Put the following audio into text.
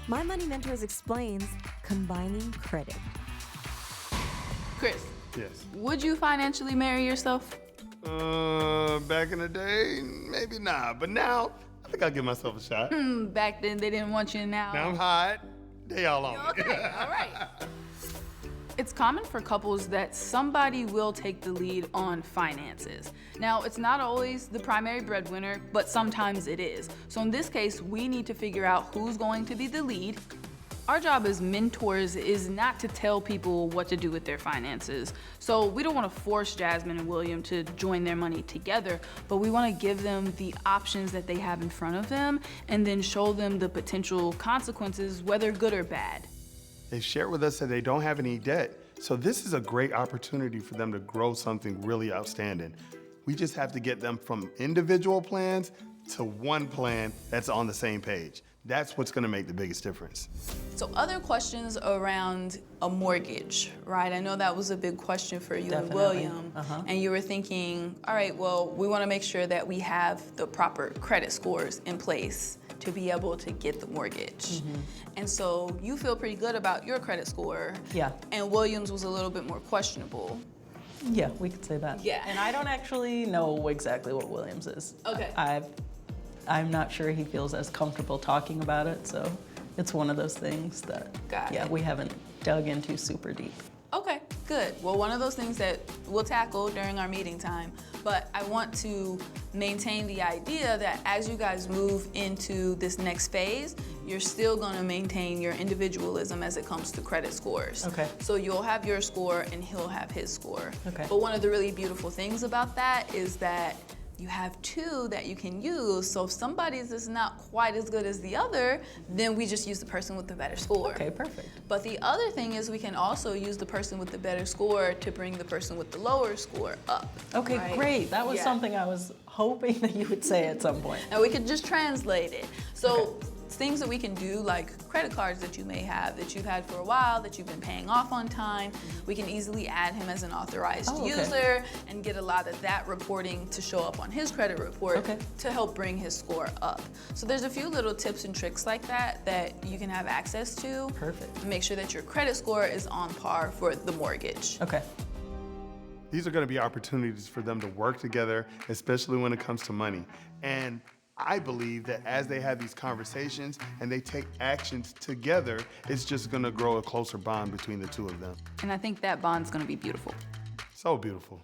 My Money Mentors explains combining credit. Chris, Yes. would you financially marry yourself? Back in the day, maybe not. But now, I think I'll give myself a shot. Back then they didn't want you now. Now I'm hot. They all on me. Okay, all right. It's common for couples that somebody will take the lead on finances. Now, it's not always the primary breadwinner, but sometimes it is. So in this case, we need to figure out who's going to be the lead. Our job as mentors is not to tell people what to do with their finances. So we don't want to force Jasmine and William to join their money together, but we want to give them the options that they have in front of them and then show them the potential consequences, whether good or bad. They've shared with us that they don't have any debt. So this is a great opportunity for them to grow something really outstanding. We just have to get them from individual plans to one plan that's on the same page. That's what's gonna make the biggest difference. So other questions around a mortgage, right? I know that was a big question for you and Definitely. William. And you were thinking, all right, well, we wanna make sure that we have the proper credit scores in place to be able to get the mortgage. And so you feel pretty good about your credit score. Yeah. And William's was a little bit more questionable. Yeah, we could say that. Yeah. And I don't actually know exactly what Williams is. Okay. I'm not sure he feels as comfortable talking about it, so it's one of those things that, Got yeah, it. we haven't dug into super deep. Okay, good. Well, one of those things that we'll tackle during our meeting time, but I want to maintain the idea that as you guys move into this next phase, you're still gonna maintain your individualism as it comes to credit scores. Okay. So you'll have your score and he'll have his score. Okay. But one of the really beautiful things about that is that you have two that you can use, so if somebody's is not quite as good as the other, then we just use the person with the better score. Okay, perfect. But the other thing is we can also use the person with the better score to bring the person with the lower score up. Okay, right? great. That was Yeah. something I was hoping that you would say at some point. And we could just translate it. So Okay. things that we can do, like credit cards that you may have, that you've had for a while, that you've been paying off on time, we can easily add him as an authorized Oh, okay. user and get a lot of that reporting to show up on his credit report Okay. to help bring his score up. So there's a few little tips and tricks like that that you can have access to. Perfect. To make sure that your credit score is on par for the mortgage. Okay. These are gonna be opportunities for them to work together, especially when it comes to money. And I believe that as they have these conversations and they take actions together, it's just gonna grow a closer bond between the two of them. And I think that bond's gonna be beautiful. So beautiful.